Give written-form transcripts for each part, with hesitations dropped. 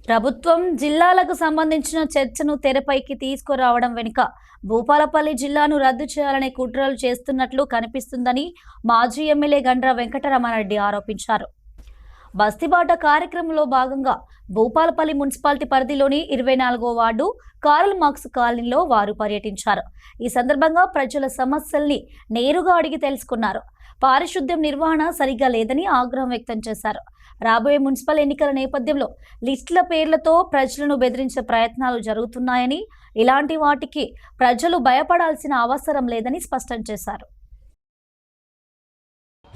ప్రభుత్వం జిల్లాలకు సంబంధించిన చర్చను తెరపైకి తీసుకురావడం వెనుక భూపాలపల్లి జిల్లాను రద్దు చేయాలనే కుట్రలు చేస్తున్నట్లు కనిపిస్తుందని మాజీ ఎమ్మెల్యే గండ్ర వెంకటరమణరెడ్డి ఆరోపించారు. బస్తీబాట కార్యక్రమంలో భాగంగా భూపాలపల్లి మున్సిపాలిటీ పరిధిలోని 24వ వార్డు కార్ల్ మార్క్స్ కాలనీలో వారు పర్యటించారు. ఈ సందర్భంగా ప్రజల సమస్యల్ని నేరుగా అడిగి తెలుసుకున్నారు. పారిశుద్ధ్యం నిర్వహణ సరిగ్గా లేదని ఆగ్రహం వ్యక్తం చేశారు. రాబోయే మున్సిపల్ ఎన్నికల నేపథ్యంలో లిస్టుల పేర్లతో ప్రజలను బెదిరించే ప్రయత్నాలు జరుగుతున్నాయని, ఇలాంటి వాటికి ప్రజలు భయపడాల్సిన అవసరం లేదని స్పష్టం చేశారు.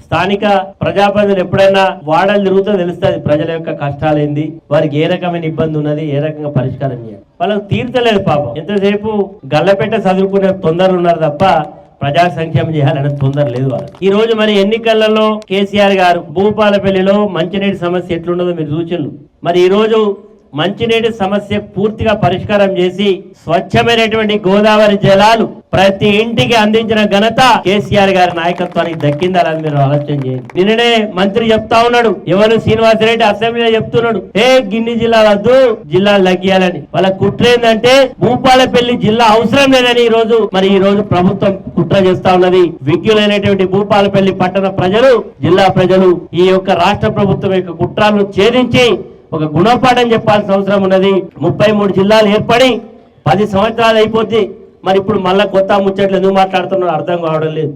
స్థానిక ప్రజాప్రతినిధులు ఎప్పుడైనా వాడలు తిరుగుతూ తెలుస్తుంది ప్రజల యొక్క కష్టాలు ఏంది, వారికి ఏ రకమైన ఇబ్బంది ఉన్నది, ఏ రకంగా పరిష్కారం చేయాలి. వాళ్ళకి తీర్చలేదు పాపం. ఎంతసేపు గల్లపెట్ట చదువుకునే తొందరలు ఉన్నారు తప్ప ప్రజా సంక్షేమం చేయాలనే తొందర లేదు వాళ్ళకి. ఈ రోజు మరి ఎన్నికలలో కేసీఆర్ గారు భూపాలపల్లిలో మంచినీటి సమస్య ఎట్లున్నదో మీరు చూచిండ్రు. మరి ఈ రోజు మంచినీటి సమస్య పూర్తిగా పరిష్కారం చేసి స్వచ్ఛమైనటువంటి గోదావరి జలాలు ప్రతి ఇంటికి అందించిన ఘనత కేసీఆర్ గారి నాయకత్వానికి దక్కిందని మీరు ఆలోచన చేయండి. నిన్ననే మంత్రి చెప్తా ఉన్నాడు, ఎవరు శ్రీనివాసరెడ్డి అసెంబ్లీలో చెప్తున్నాడు, గిన్ని జిల్లాలు వద్దు, జిల్లాలు తగ్గియాలని. వాళ్ళ కుట్ర ఏంటంటే భూపాలపల్లి జిల్లా అవసరం లేదని ఈ రోజు ప్రభుత్వం కుట్ర చేస్తా ఉన్నది. విజ్ఞులైనటువంటి భూపాలపల్లి పట్టణ ప్రజలు, జిల్లా ప్రజలు ఈ యొక్క రాష్ట్ర ప్రభుత్వం యొక్క కుట్రలను ఛేదించి ఒక గుణపాఠం చెప్పాల్సిన అవసరం ఉన్నది. 33 జిల్లాలు ఏర్పడి 10 సంవత్సరాలు అయిపోద్ది. మరి ఇప్పుడు మళ్ళా కొత్త ముచ్చట్లు ఎందుకు మాట్లాడుతున్నారో అర్థం కావడం లేదు.